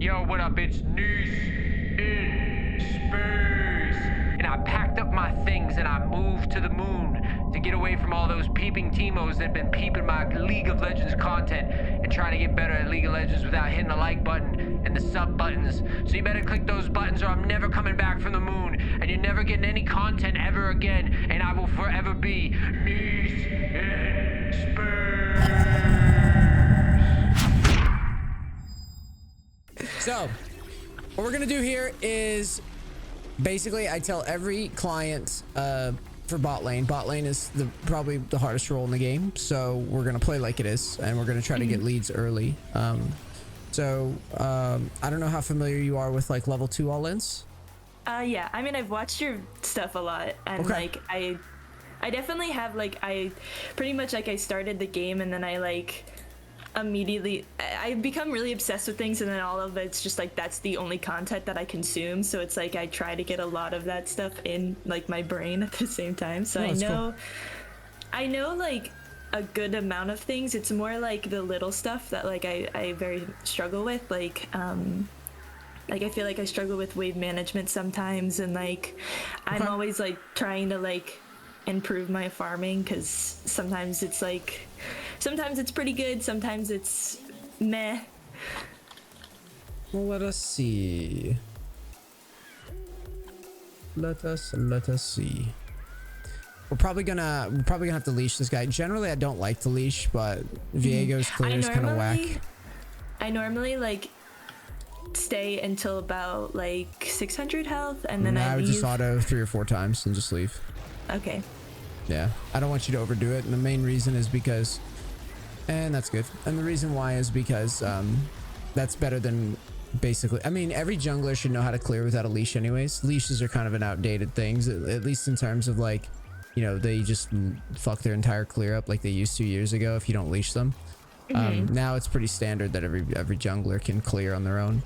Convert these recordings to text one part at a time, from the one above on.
Yo, what up? It's NEACE in space. And I packed up my things and I moved to the moon to get away from all those peeping Timos that have been peeping my League of Legends content and trying to get better at League of Legends without hitting the like button and the sub buttons. So you better click those buttons or I'm never coming back from the moon and you're never getting any content ever again, and I will forever be NEACE in space. So, what we're gonna do here is basically I tell every client for bot lane. Bot lane is probably the hardest role in the game, so we're gonna play like it is, and we're gonna try to get leads early. I don't know how familiar you are with like level 2 all-ins. Yeah, I mean, I've watched your stuff a lot, and like I definitely have, like, I pretty much, like, I started the game and then I like immediately I've become really obsessed with things, and then all of it's just like that's the only content that I consume, so it's like I try to get a lot of that stuff in like my brain at the same time, so I know like a good amount of things. It's more like the little stuff that like I very struggle with, like I feel like I struggle with wave management sometimes, and like I'm always like trying to like improve my farming, because sometimes it's pretty good, sometimes it's meh. Well, let us see. Let us see. We're probably gonna have to leash this guy. Generally I don't like to leash, but Viego's clear is kind of whack. I normally like stay until about like 600 health, and then I would just auto 3 or 4 times and just leave. Okay. Yeah, I don't want you to overdo it, and the main reason is because, and that's good. And the reason why is because that's better than basically. I mean, every jungler should know how to clear without a leash, anyways. Leashes are kind of an outdated thing, at least in terms of like, you know, they just fuck their entire clear up like they used 2 years ago if you don't leash them. Now it's pretty standard that every jungler can clear on their own.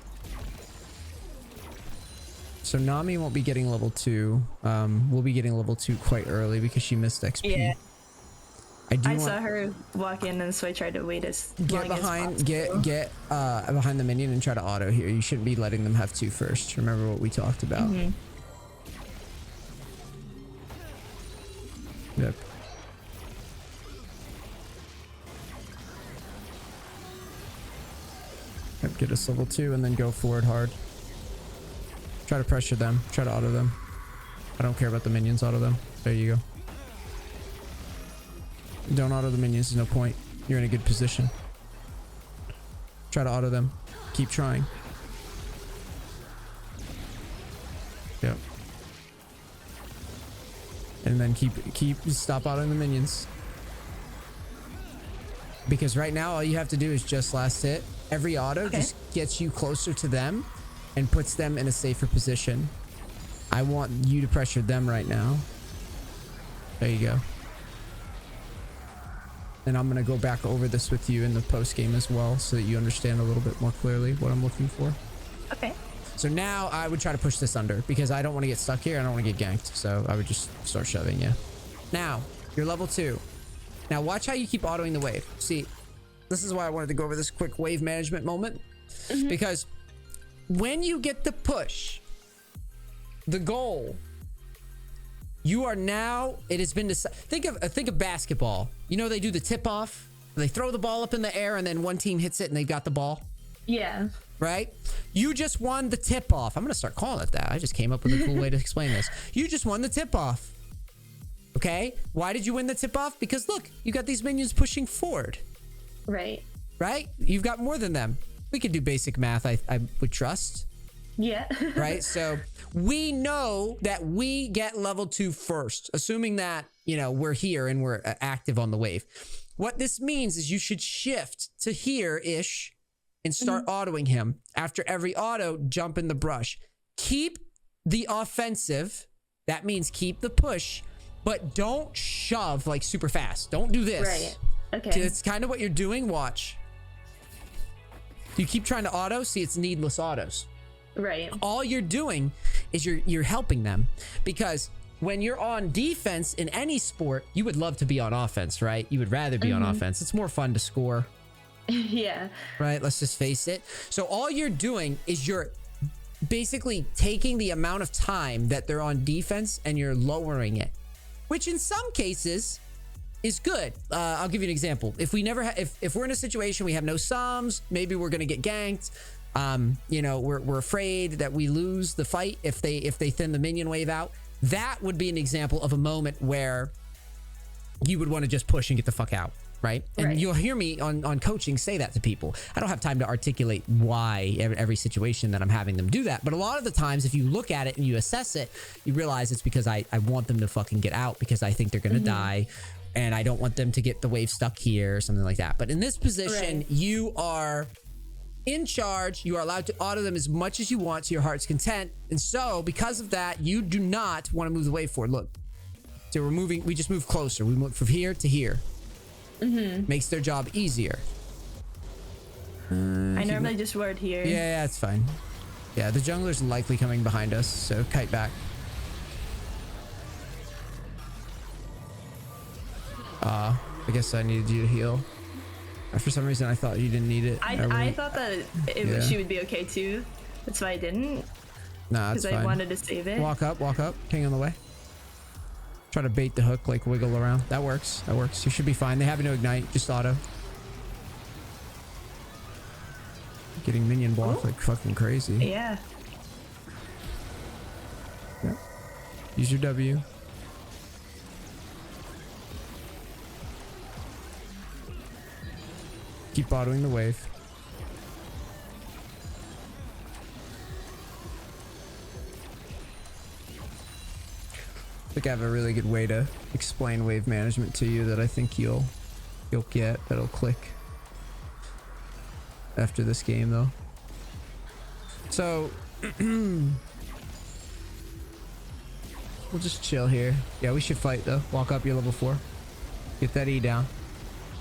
So Nami won't be getting level 2. We'll be getting level 2 quite early because she missed XP. Yeah. I saw her walk in, and so I tried to wait as long as possible. Get behind the minion and try to auto here. You shouldn't be letting them have 2 first. Remember what we talked about. Yep. Get us level 2 and then go forward hard. Try to pressure them. Try to auto them. I don't care about the minions. Auto them. There you go. Don't auto the minions. There's no point. You're in a good position. Try to auto them. Keep trying. Yep. And then stop autoing the minions. Because right now all you have to do is just last hit. Every auto just gets you closer to them and puts them in a safer position. I want you to pressure them right now. There you go. And I'm gonna go back over this with you in the post game as well, so that you understand a little bit more clearly what I'm looking for. Okay. So now I would try to push this under, because I don't want to get stuck here. I don't want to get ganked. So I would just start shoving you. Now you're level 2. Now watch how you keep autoing the wave. See, this is why I wanted to go over this quick wave management moment, because when you get the push, the goal, you are now, it has been decided. Think of basketball. You know, they do the tip off, they throw the ball up in the air, and then one team hits it and they've got the ball. Yeah. Right? You just won the tip off. I'm gonna start calling it that. I just came up with a cool way to explain this. You just won the tip off. Okay? Why did you win the tip off? Because look, you got these minions pushing forward. Right. Right? You've got more than them. We could do basic math, I would trust. Yeah. Right? So we know that we get level 2 first, assuming that, you know, we're here and we're active on the wave. What this means is you should shift to here-ish and start autoing him. After every auto, jump in the brush. Keep the offensive. That means keep the push, but don't shove like super fast. Don't do this. Right. Okay. It's kind of what you're doing. Watch. You keep trying to auto. See, it's needless autos. Right. All you're doing is you're helping them, because when you're on defense in any sport, you would love to be on offense, right? You would rather be on offense. It's more fun to score. Yeah. Right? Let's just face it. So all you're doing is you're basically taking the amount of time that they're on defense and you're lowering it, which in some cases is good. I'll give you an example. If we never if we're in a situation we have no sums, maybe we're gonna get ganked. You know, we're afraid that we lose the fight if they thin the minion wave out. That would be an example of a moment where you would want to just push and get the fuck out. Right. And you'll hear me on coaching say that to people. I don't have time to articulate why every situation that I'm having them do that. But a lot of the times, if you look at it and you assess it, you realize it's because I want them to fucking get out because I think they're going to die. And I don't want them to get the wave stuck here or something like that. But in this position, you are in charge. You are allowed to auto them as much as you want to your heart's content. And so because of that, you do not want to move the wave forward. Look, so we're moving. We just move closer. We move from here to here. Makes their job easier. I normally just ward here. Yeah, it's fine. Yeah, the jungler's likely coming behind us, so kite back. I guess I needed you to heal. For some reason, I thought you didn't need it. I thought that she would be okay too. That's why I didn't. Nah, it's fine. Because I wanted to save it. Walk up, king on the way. Try to bait the hook, like wiggle around. That works. That works. You should be fine. They have no ignite. Just auto. Getting minion blocked like fucking crazy. Yeah. Yep. Use your W. Keep autoing the wave. I think I have a really good way to explain wave management to you that I think you'll get, that'll click after this game though. So we'll just chill here. Yeah, we should fight though. Walk up, your level 4. Get that E down.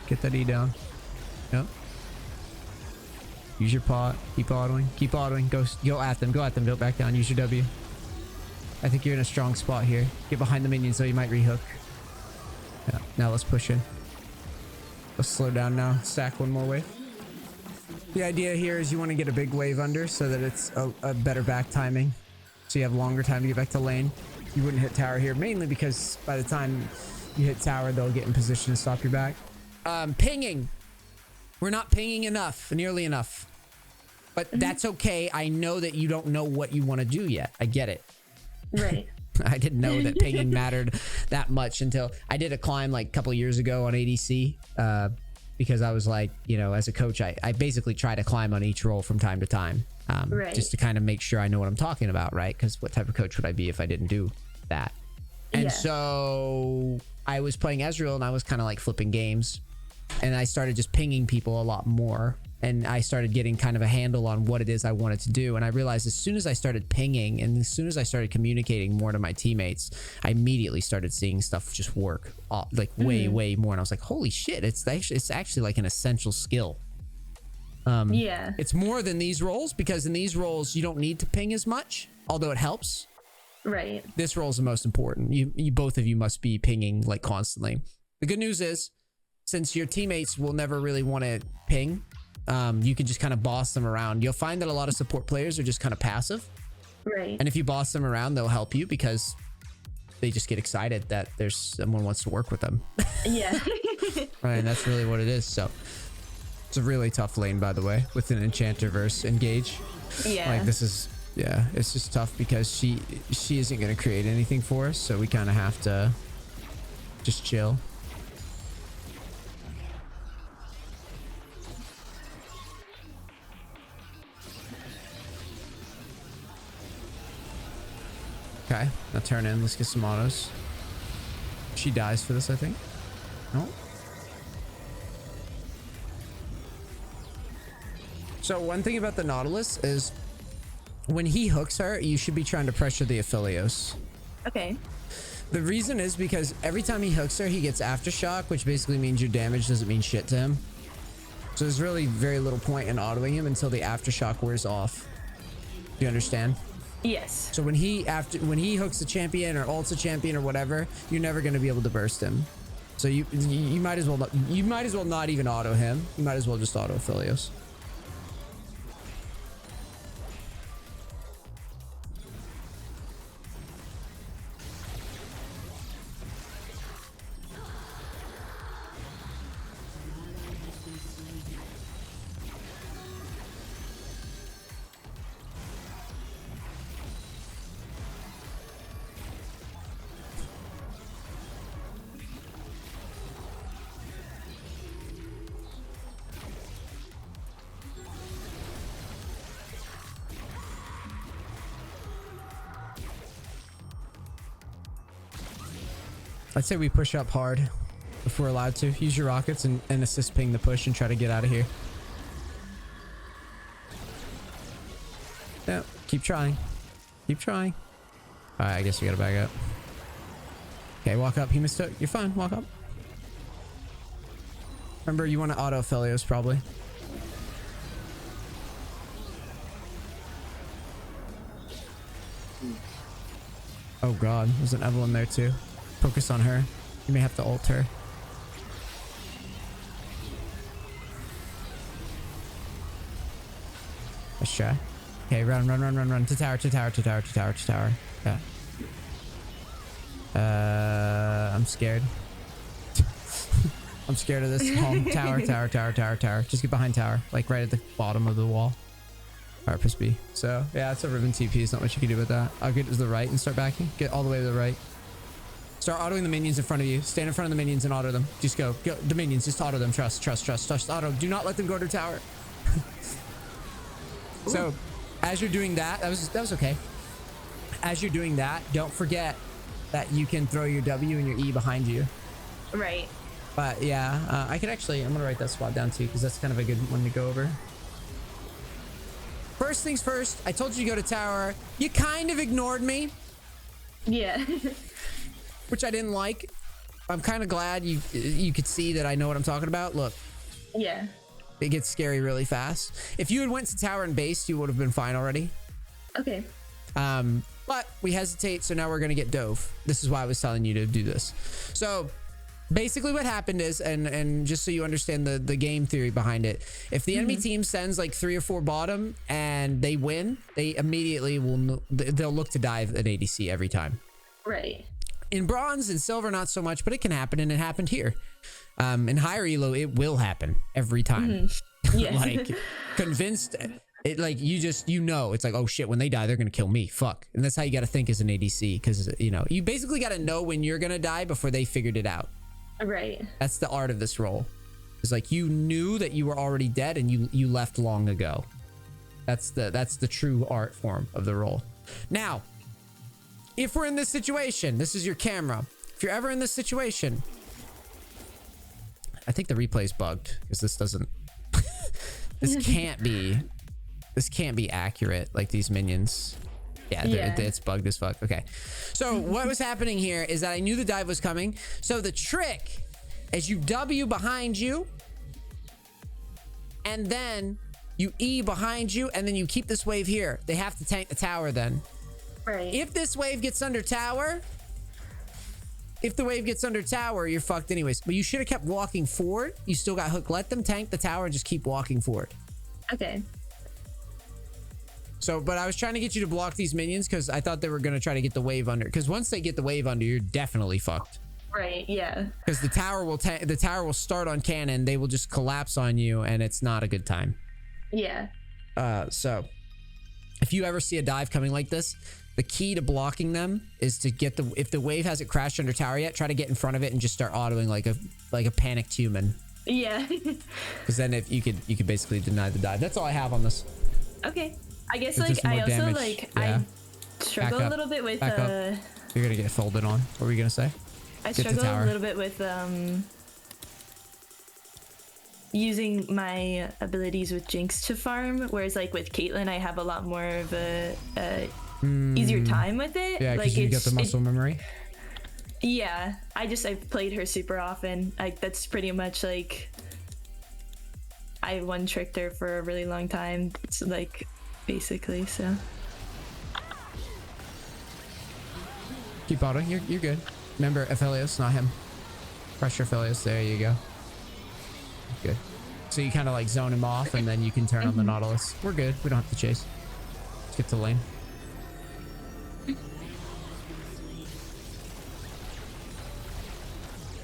Get that E down. Yep. Use your pot. Keep autoing. Keep autoing. Go at them. Go at them. Don't back down. Use your W. I think you're in a strong spot here. Get behind the minions so you might rehook. Yeah. Now let's push in. Let's slow down now. Stack one more wave. The idea here is you want to get a big wave under so that it's a better back timing. So you have longer time to get back to lane. You wouldn't hit tower here, mainly because by the time you hit tower, they'll get in position to stop your back. Pinging. We're not pinging enough, nearly enough. But that's okay. I know that you don't know what you want to do yet. I get it. Right. I didn't know that pinging mattered that much until I did a climb like a couple of years ago on ADC. Because I was like, you know, as a coach, I basically try to climb on each role from time to time. Just to kind of make sure I know what I'm talking about, right? Because what type of coach would I be if I didn't do that? And so I was playing Ezreal and I was kind of like flipping games. And I started just pinging people a lot more. And I started getting kind of a handle on what it is I wanted to do. And I realized as soon as I started pinging and as soon as I started communicating more to my teammates, I immediately started seeing stuff just work like way more. And I was like, holy shit, it's actually like an essential skill. It's more than these roles because in these roles, you don't need to ping as much, although it helps. Right. This role is the most important. You both of you must be pinging like constantly. The good news is, since your teammates will never really want to ping, you can just kind of boss them around. You'll find that a lot of support players are just kind of passive. Right. And if you boss them around, they'll help you because they just get excited that there's someone who wants to work with them. Yeah. Right, and that's really what it is. So it's a really tough lane, by the way, with an enchanter versus engage. Yeah. Like this is, yeah, it's just tough because she isn't going to create anything for us. So we kind of have to just chill. Okay, now turn in. Let's get some autos. She dies for this, I think. No. So one thing about the Nautilus is when he hooks her, you should be trying to pressure the Aphelios. Okay. The reason is because every time he hooks her, he gets aftershock, which basically means your damage doesn't mean shit to him. So there's really very little point in autoing him until the aftershock wears off. Do you understand? Yes. So when he hooks a champion or ults a champion or whatever, you're never going to be able to burst him. So you might as well not even auto him. You might as well just auto Aphelios. I'd say we push up hard if we're allowed to. Use your rockets and assist ping the push and try to get out of here. Yeah, keep trying. Keep trying. Alright, I guess we gotta back up. Okay, walk up. He mistook. You're fine. Walk up. Remember, you want to auto Aphelios probably. Oh god, there's an Evelyn there too. Focus on her. You may have to ult her. Let's try. Okay, run. To tower. Yeah. I'm scared. I'm scared of this. Home. Tower. Just get behind tower. Like right at the bottom of the wall. Alright, press B. So, yeah, it's a ribbon TP. There's not much you can do with that. I'll get to the right and start backing. Get all the way to the right. Start autoing the minions in front of you. Stand in front of the minions and auto them. Just go. The minions, just auto them. Trust. Auto. Do not let them go to tower. So, as you're doing that, that was okay. As you're doing that, don't forget that you can throw your W and your E behind you. Right. But yeah, I could actually, I'm gonna write that spot down too, because that's kind of a good one to go over. First things first, I told you to go to tower. You kind of ignored me. Yeah. Which I didn't like. I'm kind of glad you could see that I know what I'm talking about. Look. Yeah. It gets scary really fast. If you had went to tower and base, you would have been fine already. Okay. But we hesitate, so now we're gonna get dove. This is why I was telling you to do this. So basically what happened is, and just so you understand the game theory behind it, if the enemy team sends like 3 or 4 bottom and they win, they immediately they'll look to dive an ADC every time. Right. In bronze and silver, not so much, but it can happen, and it happened here. In higher elo, it will happen every time. Yeah. Like, convinced, it like you know, it's like, oh shit, when they die, they're gonna kill me. Fuck. And that's how you got to think as an ADC, because you know, you basically got to know when you're gonna die before they figured it out. Right. That's the art of this role. It's like you knew that you were already dead and you left long ago. That's the true art form of the role. Now, if we're in this situation, this is your camera. If you're ever in this situation, I think the replay's bugged because this doesn't. This can't be accurate. Like these minions. Yeah, it's bugged as fuck. Okay. So what was happening here is that I knew the dive was coming. So the trick is you W behind you, and then you E behind you, and then you keep this wave here. They have to tank the tower then. Right. If this wave gets under tower, you're fucked anyways. But you should have kept walking forward. You still got hook. Let them tank the tower and just keep walking forward. Okay. So, but I was trying to get you to block these minions because I thought they were going to try to get the wave under. Because once they get the wave under, you're definitely fucked. Right, yeah. Because the tower will start on cannon. They will just collapse on you, and it's not a good time. Yeah. So if you ever see a dive coming like this, the key to blocking them is to get if the wave hasn't crashed under tower yet, try to get in front of it and just start autoing like a panicked human. Yeah. Because then if you could basically deny the dive. That's all I have on this. Okay. I guess It's like I also damage. like Yeah. I struggle a little bit with You're gonna get folded on. What were you gonna say? I struggle a little bit with using my abilities with Jinx to farm, whereas like with Caitlyn I have a lot more of a easier time with it. Yeah, because like you get the muscle memory. Yeah, I've played her super often. Like that's pretty much like I one-tricked her for a really long time. It's like basically so. Keep autoing. You're good. Remember, Aphelios, not him. Pressure Philius. There you go. Good. So you kind of like zone him off and then you can turn on the Nautilus. We're good. We don't have to chase. Let's get to lane.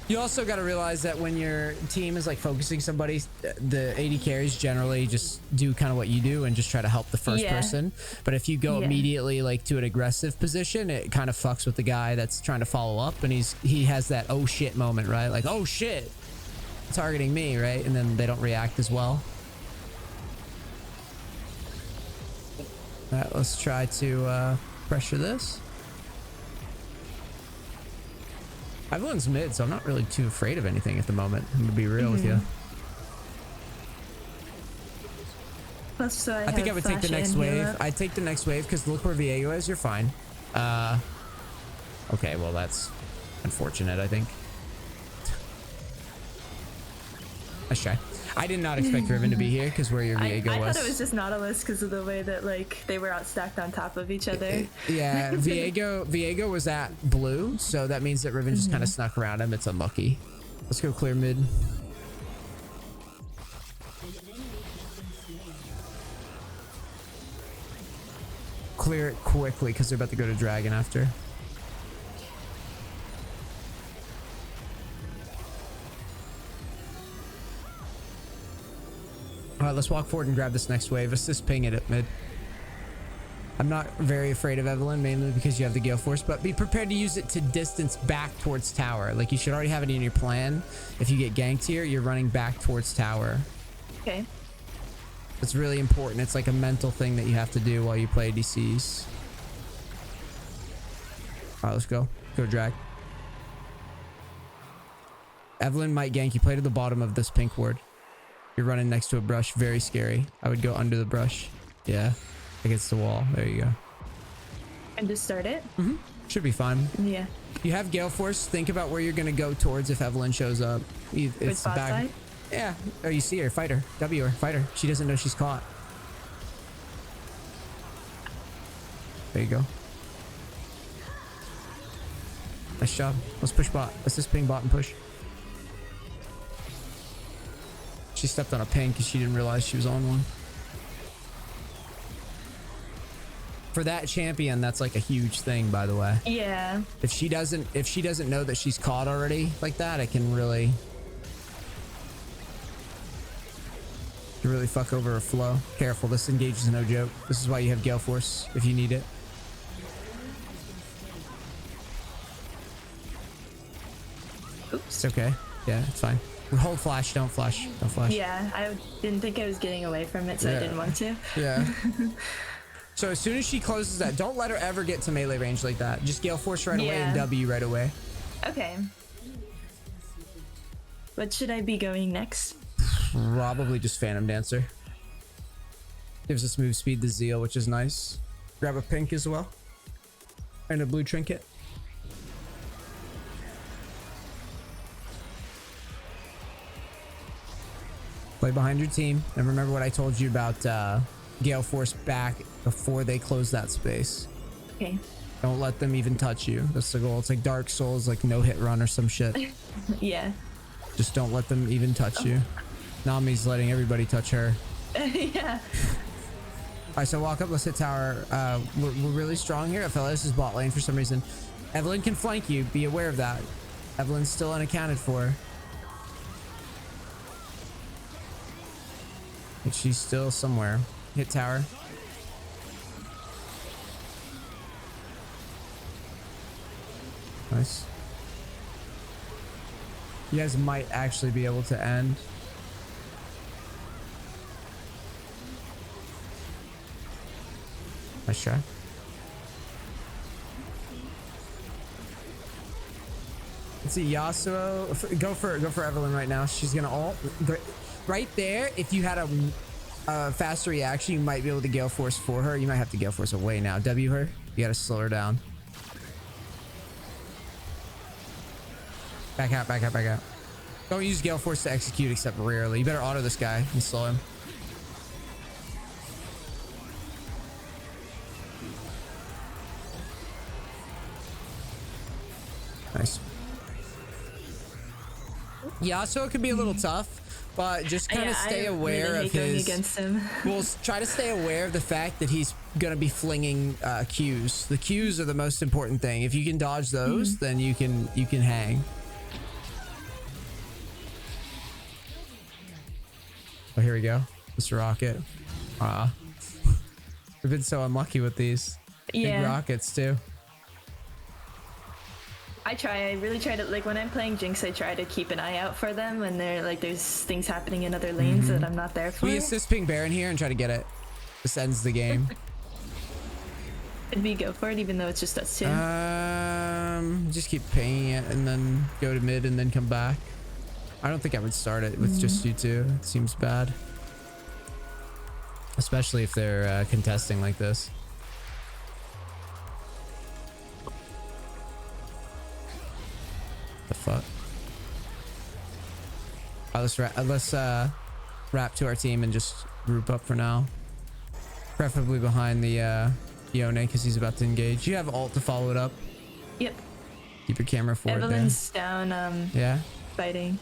You also got to realize that when your team is like focusing somebody, the AD carries generally just do kind of what you do and just try to help the first person. But if you go immediately like to an aggressive position, it kind of fucks with the guy that's trying to follow up, and he has that oh shit moment, right? Like, oh shit, targeting me, right? And then they don't react as well. All right, let's try to pressure this. Evelyn's mid, so I'm not really too afraid of anything at the moment. I'm gonna be real with you. Plus, so I think I would take the next wave. I'd take the next wave because look where Viego is. You're fine. Okay, well that's unfortunate, I think. Let's try. I did not expect Riven to be here because where your Viego was. I thought it was just Nautilus because of the way that like they were outstacked on top of each other. Yeah, Viego was at blue, so that means that Riven just kind of snuck around him. It's unlucky. Let's go clear mid. Clear it quickly because they're about to go to Dragon after. All right, let's walk forward and grab this next wave. Assist ping it at mid. I'm not very afraid of Evelyn, mainly because you have the Gale Force, but be prepared to use it to distance back towards tower. Like, you should already have it in your plan. If you get ganked here, you're running back towards tower. Okay. It's really important. It's like a mental thing that you have to do while you play ADCs. All right, let's go. Go drag. Evelyn might gank. You play to the bottom of this pink ward. You're running next to a brush. Very scary. I would go under the brush. Yeah. Against the wall. There you go. And just start it? Should be fine. Yeah. You have Gale Force. Think about where you're going to go towards if Evelyn shows up. It's bot back. side? Yeah. Oh, you see her. Fight her. W her. Fight her. She doesn't know she's caught. There you go. Nice job. Let's push bot. Let's just ping bot and push. She stepped on a ping because she didn't realize she was on one. For that champion, that's like a huge thing, by the way. Yeah. If she doesn't know that she's caught already like that, it can really fuck over her flow. Careful, this engage is no joke. This is why you have Gale Force if you need it. Oops. It's okay. Yeah, it's fine. Hold flash, don't flash. Don't flash. Yeah, I didn't think I was getting away from it, so I didn't want to. Yeah. So as soon as she closes that, don't let her ever get to melee range like that. Just Gale Force right away and W right away. Okay. What should I be going next? Probably just Phantom Dancer. Gives us move speed to Zeal, which is nice. Grab a pink as well. And a blue trinket. Play behind your team. And remember what I told you about Gale Force back before they close that space. Okay. Don't let them even touch you. That's the goal. It's like Dark Souls, like no hit run or some shit. Yeah. Just don't let them even touch you. Nami's letting everybody touch her. Yeah. All right, so walk up. Let's hit tower. We're really strong here. Fellas is bot lane for some reason. Evelyn can flank you. Be aware of that. Evelyn's still unaccounted for. But she's still somewhere. Hit tower. Nice. You guys might actually be able to end. Nice try. Let's see, Yasuo. Go for Evelyn right now. She's gonna ult. Right there, if you had a faster reaction, you might be able to Gale Force for her. You might have to Gale Force away now. W her. You gotta slow her down. Back out, back out, back out. Don't use Gale Force to execute except rarely. You better auto this guy and slow him. Nice. Yasuo could be a little tough, but just kind of stay aware really of his. Against him. We'll try to stay aware of the fact that he's gonna be flinging Qs. The Qs are the most important thing. If you can dodge those, then you can hang. Oh, here we go. This rocket. We've been so unlucky with these big rockets too. I really try to, like, when I'm playing Jinx, I try to keep an eye out for them when they're like there's things happening in other lanes that I'm not there for. We assist ping Baron here and try to get it. This ends the game. Did we go for it even though it's just us two? Just keep pinging it and then go to mid and then come back. I don't think I would start it with just you two. It seems bad. Especially if they're contesting like this. The fuck? Let's wrap to our team and just group up for now. Preferably behind the Yone because he's about to engage. You have ult to follow it up. Yep. Keep your camera forward. Evelyn's down. Yeah. Fighting.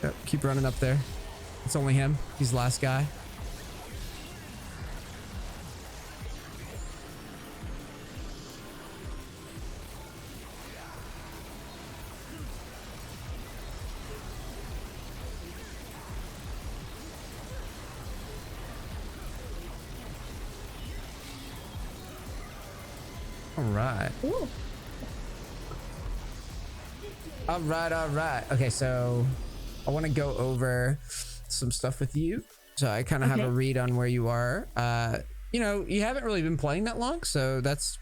Yep, keep running up there. It's only him. He's the last guy. All right. Ooh. All right. Okay, so I want to go over some stuff with you. So I kind of have a read on where you are. You know, you haven't really been playing that long, so it's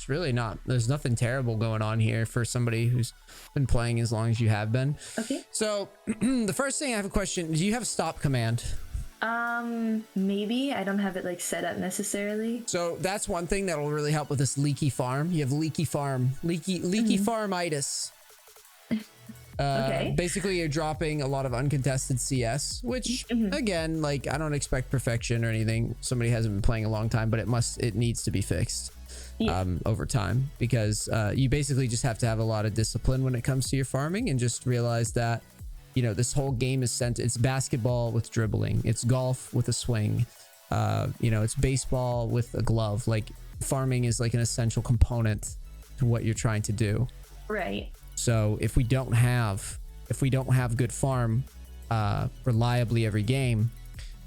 really not, there's nothing terrible going on here for somebody who's been playing as long as you have been. Okay. So the first thing I have a question, do you have a stop command? Maybe. I don't have it like set up necessarily. So that's one thing that will really help with this leaky farm. You have leaky Farmitis. Basically you're dropping a lot of uncontested CS, which again, like, I don't expect perfection or anything. Somebody hasn't been playing a long time, but it needs to be fixed over time, because you basically just have to have a lot of discipline when it comes to your farming, and just realize that, you know, this whole game is it's basketball with dribbling, it's golf with a swing, you know, it's baseball with a glove. Like, farming is like an essential component to what you're trying to do. Right. So if we don't have good farm reliably every game,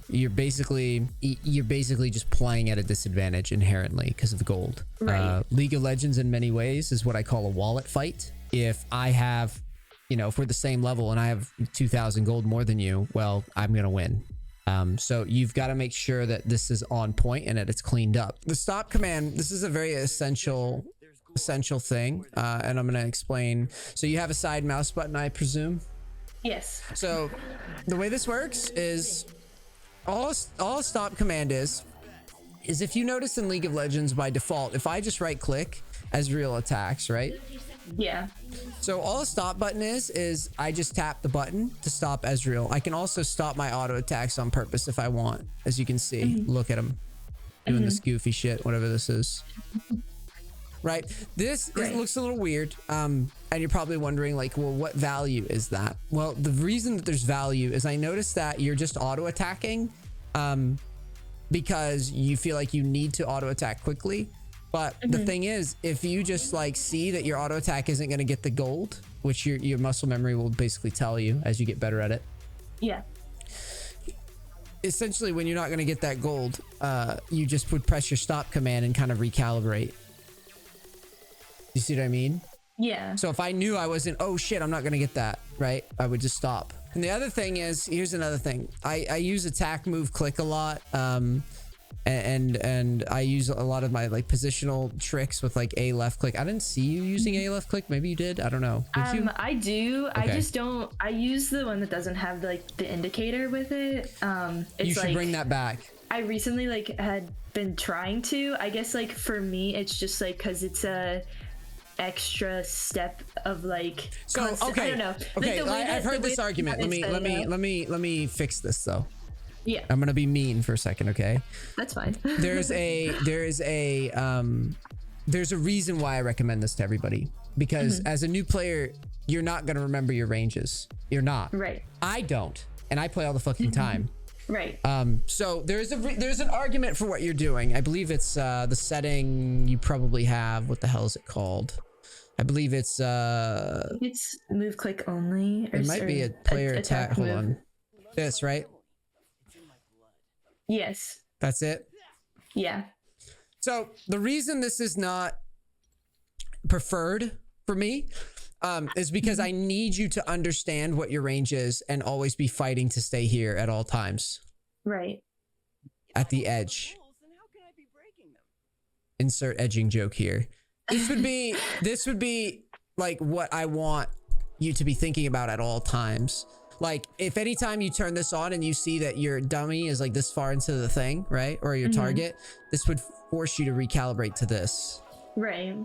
you're basically just playing at a disadvantage inherently because of the gold. Right. League of Legends in many ways is what I call a wallet fight. If I have, you know, if we're the same level and I have 2,000 gold more than you, well, I'm gonna win. So you've got to make sure that this is on point and that it's cleaned up. The stop command, this is a very essential thing, and I'm gonna explain. So you have a side mouse button, I presume? Yes. So the way this works is all a stop command is if you notice in League of Legends by default, if I just right click, Ezreal attacks, right? Yeah. So all a stop button is I just tap the button to stop Ezreal. I can also stop my auto attacks on purpose if I want. As you can see, look at him doing this goofy shit, whatever this is. Right, this looks a little weird, and you're probably wondering, like, well, what value is that? Well, the reason that there's value is I noticed that you're just auto attacking because you feel like you need to auto attack quickly. But the thing is, if you just like see that your auto attack isn't going to get the gold, which your muscle memory will basically tell you as you get better at it. Yeah. Essentially, when you're not going to get that gold, you just would press your stop command and kind of recalibrate. You see what I mean? Yeah. So if I knew I wasn't, oh shit, I'm not gonna get that, right? I would just stop. And the other thing is, here's another thing. I use attack, move, click a lot, and I use a lot of my like positional tricks with like A left click. I didn't see you using A left click. Maybe you did. I don't know. Did you? I do. Okay. I just don't. I use the one that doesn't have like the indicator with it. It's you should like, bring that back. I recently like had been trying to. I guess like for me, it's just like because it's extra step of like So constant, okay, I don't know. okay, Like, I've heard this argument. Let me fix this though. Yeah, I'm gonna be mean for a second, okay? that's fine. There's a reason why I recommend this to everybody, because as a new player, you're not gonna remember your ranges. You're not. Right. I don't, and I play all the fucking time. Right. So there's an argument for what you're doing. I believe it's the setting you probably have. What the hell is it called? I believe it's move click only. Or, it might be a player attack. Hold move. on. This, right? Yes. That's it. Yeah. So the reason this is not preferred for me is because I need you to understand what your range is and always be fighting to stay here at all times. Right. At the edge. Insert edging joke here. This would be like what I want you to be thinking about at all times. Like if anytime you turn this on and you see that your dummy is like this far into the thing, right? Or your target, this would force you to recalibrate to this. Right.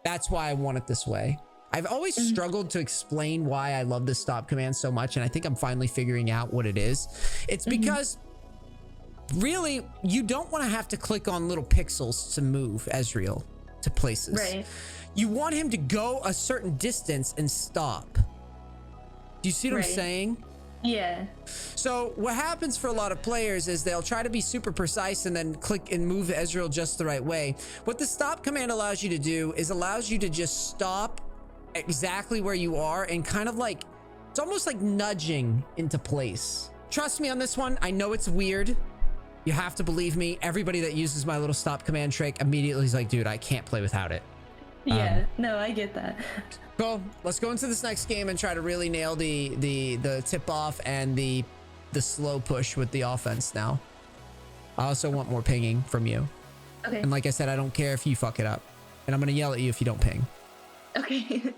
That's why I want it this way. I've always struggled to explain why I love this stop command so much, and I think I'm finally figuring out what it is. It's because really you don't want to have to click on little pixels to move Ezreal to places. Right. You want him to go a certain distance and stop. Do you see what I'm saying? Yeah. So what happens for a lot of players is they'll try to be super precise and then click and move Ezreal just the right way. What the stop command allows you to do is allows you to just stop exactly where you are and kind of like, it's almost like nudging into place. Trust me on this one. I know it's weird. You have to believe me. Everybody that uses my little stop command trick immediately is like, dude, I can't play without it. Yeah, no, I get that. Cool. Let's go into this next game and try to really nail the tip off and the slow push with the offense now. I also want more pinging from you. Okay. And like I said, I don't care if you fuck it up. And I'm going to yell at you if you don't ping. Okay.